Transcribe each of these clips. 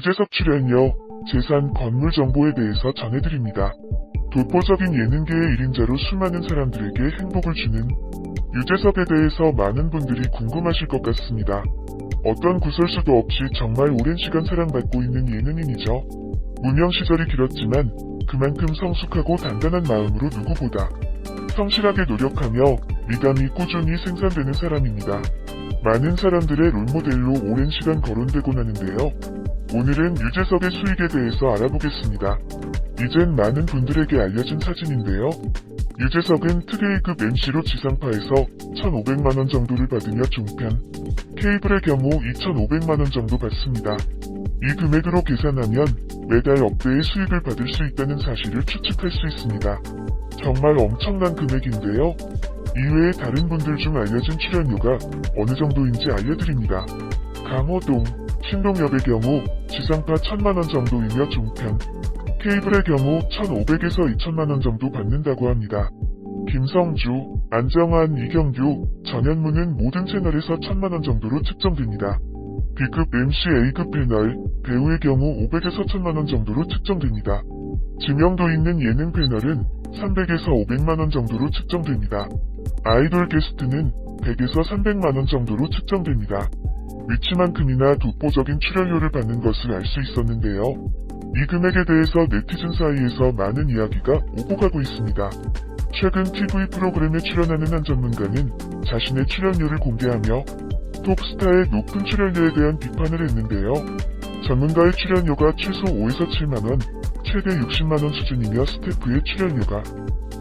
유재석 출연료, 재산, 건물 정보에 대해서 전해드립니다. 독보적인 예능계의 1인자로 수많은 사람들에게 행복을 주는 유재석에 대해서 많은 분들이 궁금하실 것 같습니다. 어떤 구설수도 없이 정말 오랜 시간 사랑받고 있는 예능인이죠. 무명 시절이 길었지만 그만큼 성숙하고 단단한 마음으로 누구보다 성실하게 노력하며 미담이 꾸준히 생산되는 사람입니다. 많은 사람들의 롤모델로 오랜 시간 거론되곤 하는데요. 오늘은 유재석의 수익에 대해서 알아보겠습니다. 이젠 많은 분들에게 알려진 사진인데요. 유재석은 특혜급 MC로 지상파에서 1,500만원 정도를 받으며 종편, 케이블의 경우 2,500만원 정도 받습니다. 이 금액으로 계산하면 매달 억대의 수익을 받을 수 있다는 사실을 추측할 수 있습니다. 정말 엄청난 금액인데요. 이외에 다른 분들 중 알려진 출연료가 어느 정도인지 알려드립니다. 강호동, 신동엽의 경우 지상파 1,000만원 정도이며 종편, 케이블의 경우 1,500에서 2,000만원 정도 받는다고 합니다. 김성주, 안정환, 이경규, 전현무는 모든 채널에서 1,000만원 정도로 측정됩니다. B급 MC A급 패널, 배우의 경우 500에서 1,000만원 정도로 측정됩니다.知명도 있는 예능 패널은 300에서 500만원 정도로 측정됩니다. 아이돌 게스트는 100에서 300만원 정도로 측정됩니다. 위치만큼이나 독보적인 출연료를 받는 것을 알 수 있었는데요. 이 금액에 대해서 네티즌 사이에서 많은 이야기가 오고 가고 있습니다. 최근 TV 프로그램에 출연하는 한 전문가는 자신의 출연료를 공개하며 톱스타의 높은 출연료에 대한 비판을 했는데요. 전문가의 출연료가 최소 5에서 7만원, 최대 60만원 수준이며 스태프의 출연료가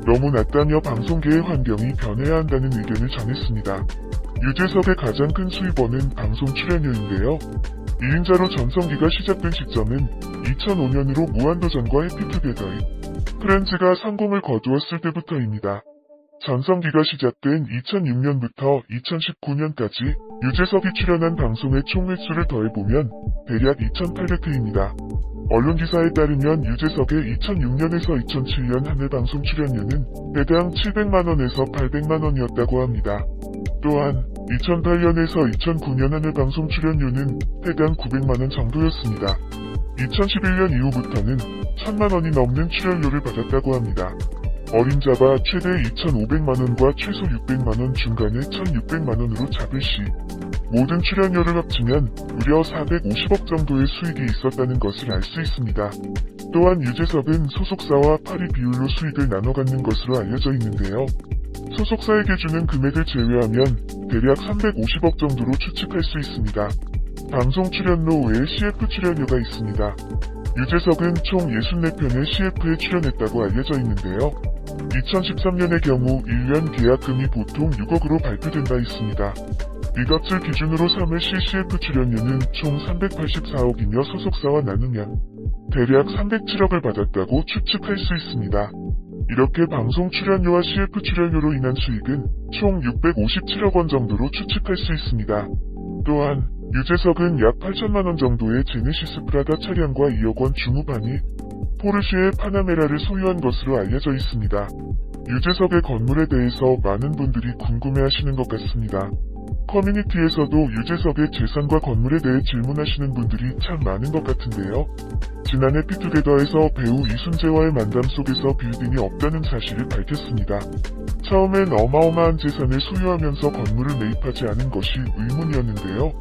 너무 낮다며 방송계의 환경이 변해야 한다는 의견을 전했습니다. 유재석의 가장 큰 수입원은 방송 출연료인데요. 1인자로 전성기가 시작된 시점은 2005년으로 무한도전과 해피투게더의 프렌즈가 성공을 거두었을 때부터입니다. 전성기가 시작된 2006년부터 2019년까지 유재석이 출연한 방송의 총 횟수를 더해보면 대략 2,800회입니다. 언론 기사에 따르면 유재석의 2006년에서 2007년 한 해 방송 출연료는 배당 700만원에서 800만원이었다고 합니다. 또한 2008년에서 2009년 한 해 방송 출연료는 배당 900만원 정도였습니다. 2011년 이후부터는 1,000만원이 넘는 출연료를 받았다고 합니다. 어림잡아 최대 2,500만원과 최소 600만원 중간에 1,600만원으로 잡을 시 모든 출연료를 합치면 무려 450억 정도의 수익이 있었다는 것을 알 수 있습니다. 또한 유재석은 소속사와 파리 비율로 수익을 나눠 갖는 것으로 알려져 있는데요. 소속사에게 주는 금액을 제외하면 대략 350억 정도로 추측할 수 있습니다. 방송 출연료 외에 CF 출연료가 있습니다. 유재석은 총 64편의 CF에 출연했다고 알려져 있는데요. 2013년의 경우 1년 계약금이 보통 6억으로 발표된 바 있습니다. 이것을 기준으로 3회 CF 출연료는 총 384억이며 소속사와 나누면 대략 307억을 받았다고 추측할 수 있습니다. 이렇게 방송 출연료와 CF 출연료로 인한 수익은 총 657억 원 정도로 추측할 수 있습니다. 또한 유재석은 약 8천만원 정도의 제네시스 프라다 차량과 2억 원 중후반이 포르쉐의 파나메라를 소유한 것으로 알려져 있습니다. 유재석의 건물에 대해서 많은 분들이 궁금해하시는 것 같습니다. 커뮤니티에서도 유재석의 재산과 건물에 대해 질문하시는 분들이 참 많은 것 같은데요. 지난 해피투게더에서 배우 이순재와의 만남 속에서 빌딩이 없다는 사실을 밝혔습니다. 처음엔 어마어마한 재산을 소유하면서 건물을 매입하지 않은 것이 의문이었는데요.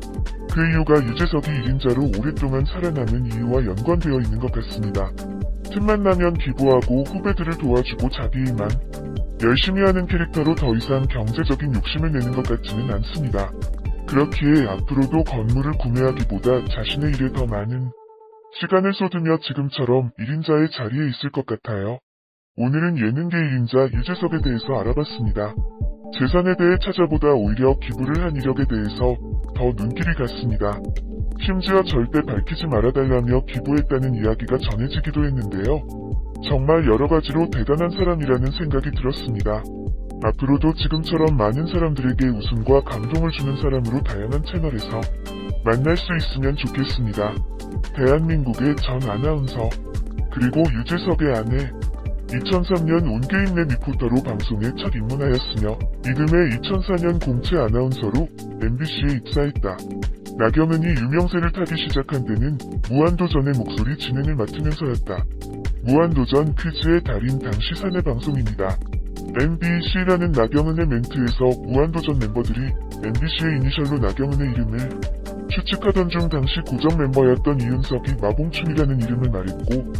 그 이유가 유재석이 1인자로 오랫동안 살아남은 이유와 연관되어 있는 것 같습니다. 틈만 나면 기부하고 후배들을 도와주고 자기 일만 열심히 하는 캐릭터로 더 이상 경제적인 욕심을 내는 것 같지는 않습니다. 그렇기에 앞으로도 건물을 구매하기보다 자신의 일에 더 많은 시간을 쏟으며 지금처럼 1인자의 자리에 있을 것 같아요. 오늘은 예능계 1인자 유재석에 대해서 알아봤습니다. 재산에 대해 찾아보다 오히려 기부를 한 이력에 대해서 더 눈길이 갔습니다. 심지어 절대 밝히지 말아달라며 기부했다는 이야기가 전해지기도 했는데요. 정말 여러가지로 대단한 사람이라는 생각이 들었습니다. 앞으로도 지금처럼 많은 사람들에게 웃음과 감동을 주는 사람으로 다양한 채널에서 만날 수 있으면 좋겠습니다. 대한민국의 전 아나운서, 그리고 유재석의 아내, 2003년 온게임넷 리포터로 방송에 첫 입문하였으며 이듬해 2004년 공채 아나운서로 MBC에 입사했다. 나경은이 유명세를 타기 시작한 때는 무한도전의 목소리 진행을 맡으면서였다. 무한도전 퀴즈의 달인 당시 사내 방송입니다. MBC라는 나경은의 멘트에서 무한도전 멤버들이 MBC의 이니셜로 나경은의 이름을 추측하던 중 당시 고정 멤버였던 이윤석이 마봉춘이라는 이름을 말했고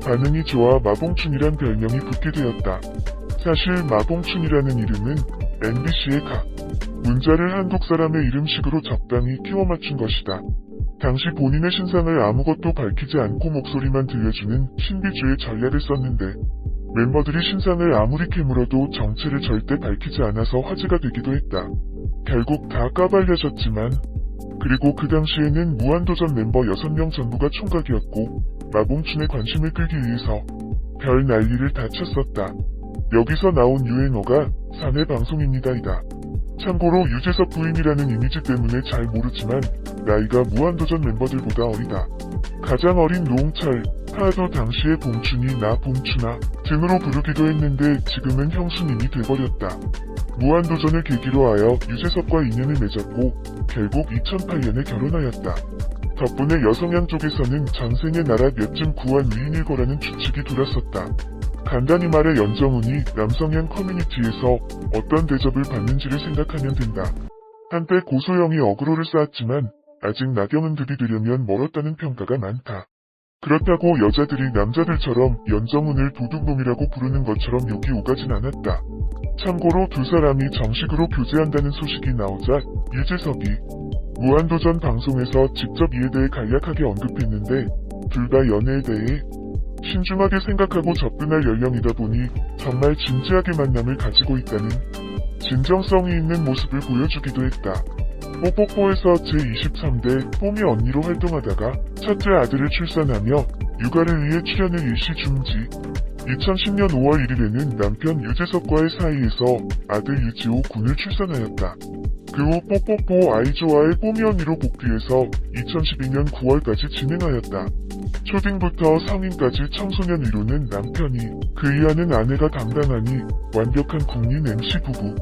반응이 좋아 마봉춘이란 별명이 붙게 되었다. 사실 마봉춘이라는 이름은 MBC의 각 문자를 한국 사람의 이름식으로 적당히 끼워 맞춘 것이다. 당시 본인의 신상을 아무것도 밝히지 않고 목소리만 들려주는 신비주의 전략을 썼는데 멤버들이 신상을 아무리 캐물어도 정체를 절대 밝히지 않아서 화제가 되기도 했다. 결국 다 까발려졌지만 그리고 그 당시에는 무한도전 멤버 6명 전부가 총각이었고 마봉춘의 관심을 끌기 위해서 별 난리를 다 쳤었다. 여기서 나온 유행어가 사내 방송입니다이다. 참고로 유재석 부인이라는 이미지 때문에 잘 모르지만 나이가 무한도전 멤버들보다 어리다. 가장 어린 노홍철, 하도 당시에 봉춘이 나 봉춘아 등으로 부르기도 했는데 지금은 형수님이 돼버렸다. 무한도전을 계기로 하여 유재석과 인연을 맺었고 결국 2008년에 결혼하였다. 덕분에 여성향 쪽에서는 전생의 나라 몇쯤 구한 위인일 거라는 추측이 돌았었다. 간단히 말해 연정훈이 남성향 커뮤니티에서 어떤 대접을 받는지를 생각하면 된다. 한때 고소영이 어그로를 쌓았지만 아직 나경은들이 되려면 멀었다는 평가가 많다. 그렇다고 여자들이 남자들처럼 연정훈을 도둑놈이라고 부르는 것처럼 욕이 오가진 않았다. 참고로 두 사람이 정식으로 교제한다는 소식이 나오자 유재석이 무한도전 방송에서 직접 이에 대해 간략하게 언급했는데 둘 다 연애에 대해 신중하게 생각하고 접근할 연령이다 보니 정말 진지하게 만남을 가지고 있다는 진정성이 있는 모습을 보여주기도 했다. 뽀뽀뽀에서 제23대 뽀미 언니로 활동하다가 첫째 아들을 출산하며 육아를 위해 출연을 일시 중지. 2010년 5월 1일에는 남편 유재석과의 사이에서 아들 유지호 군을 출산하였다. 그 후 뽀뽀뽀 아이조아의 뽀미 언니로 복귀해서 2012년 9월까지 진행하였다. 초딩부터 성인까지 청소년 위로는 남편이 그 이하는 아내가 담당하니 완벽한 국민 MC 부부.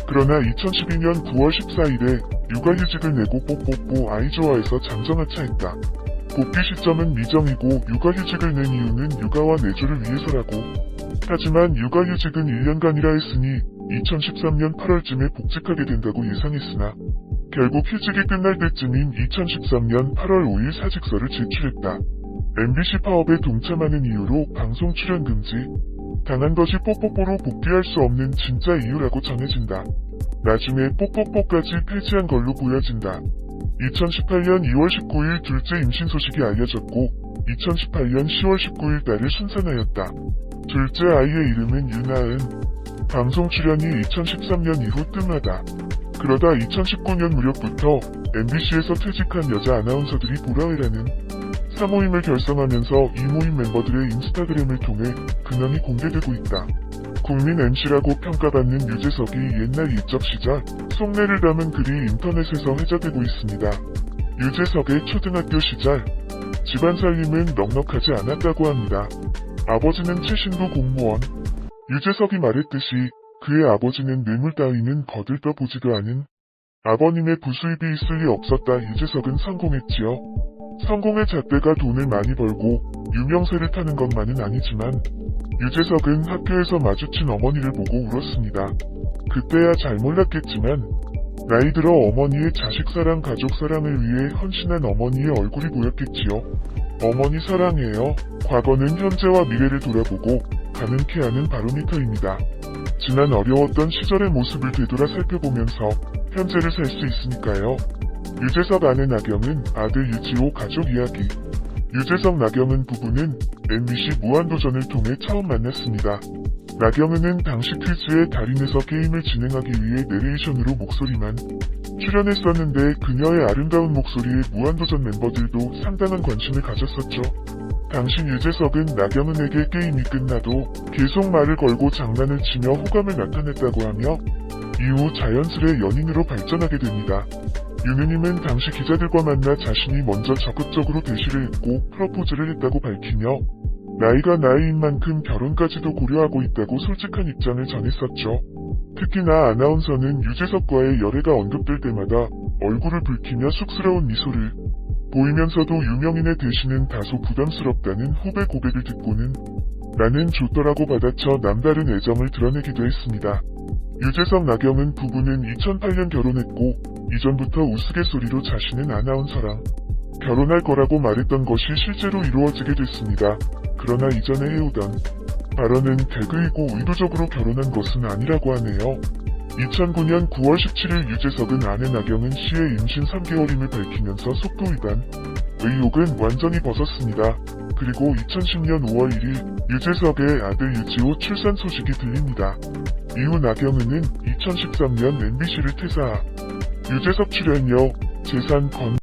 그러나 2012년 9월 14일에 육아휴직을 내고 뽀뽀뽀 아이조아에서 잠정하차했다. 복귀 시점은 미정이고 육아휴직을 낸 이유는 육아와 내조를 위해서라고. 하지만 육아휴직은 1년간이라 했으니 2013년 8월쯤에 복직하게 된다고 예상했으나 결국 휴직이 끝날 때쯤인 2013년 8월 5일 사직서를 제출했다. MBC 파업에 동참하는 이유로 방송 출연 금지. 당한 것이 뽀뽀뽀로 복귀할 수 없는 진짜 이유라고 전해진다. 나중에 뽀뽀뽀까지 폐지한 걸로 보여진다. 2018년 2월 19일 둘째 임신 소식이 알려졌고 2018년 10월 19일 딸을 순산하였다. 둘째 아이의 이름은 유나은. 방송 출연이 2013년 이후 뜸하다. 그러다 2019년 무렵부터 MBC에서 퇴직한 여자 아나운서들이 보라회라는 사모임을 결성하면서 이 모임 멤버들의 인스타그램을 통해 근황이 공개되고 있다. 국민 MC라고 평가받는 유재석이 옛날 일적 시절 속내를 담은 글이 인터넷에서 회자되고 있습니다. 유재석의 초등학교 시절 집안 살림은 넉넉하지 않았다고 합니다. 아버지는 최신부 공무원. 유재석이 말했듯이 그의 아버지는 뇌물 따위는 거들떠 보지도 않은 아버님의 부수입이 있을 리 없었다. 유재석은 성공했지요. 성공의 잣대가 돈을 많이 벌고 유명세를 타는 것만은 아니지만 유재석은 학교에서 마주친 어머니를 보고 울었습니다. 그때야 잘 몰랐겠지만 나이 들어 어머니의 자식사랑 가족사랑을 위해 헌신한 어머니의 얼굴이 보였겠지요. 어머니 사랑해요. 과거는 현재와 미래를 돌아보고 가능케 하는 바로미터입니다. 지난 어려웠던 시절의 모습을 되돌아 살펴보면서 현재를 살 수 있으니까요. 유재석 아내 나경은 아들 유지호 가족 이야기. 유재석 나경은 부부는 MBC 무한도전을 통해 처음 만났습니다. 나경은은 당시 퀴즈의 달인에서 게임을 진행하기 위해 내레이션으로 목소리만 출연했었는데 그녀의 아름다운 목소리에 무한도전 멤버들도 상당한 관심을 가졌었죠. 당시 유재석은 나경은에게 게임이 끝나도 계속 말을 걸고 장난을 치며 호감을 나타냈다고 하며 이후 자연스레 연인으로 발전하게 됩니다. 유느님은 당시 기자들과 만나 자신이 먼저 적극적으로 대시를 했고 프러포즈를 했다고 밝히며 나이가 나이인 만큼 결혼까지도 고려하고 있다고 솔직한 입장을 전했었죠. 특히나 아나운서는 유재석과의 열애가 언급될 때마다 얼굴을 붉히며 쑥스러운 미소를 보이면서도 유명인의 대신은 다소 부담스럽다는 후배 고백을 듣고는 나는 좋더라고 받아쳐 남다른 애정을 드러내기도 했습니다. 유재석 나경은 부부는 2008년 결혼했고 이전부터 우스갯소리로 자신은 아나운서랑 결혼할 거라고 말했던 것이 실제로 이루어지게 됐습니다. 그러나 이전에 해오던 발언은 개그이고 의도적으로 결혼한 것은 아니라고 하네요. 2009년 9월 17일 유재석은 아내 나경은 씨의 임신 3개월임을 밝히면서 속도 위반 의혹은 완전히 벗었습니다. 그리고 2010년 5월 1일 유재석의 아들 유지호 출산 소식이 들립니다. 이후 나경은은 2013년 MBC를 퇴사. 유재석 출연료, 재산 건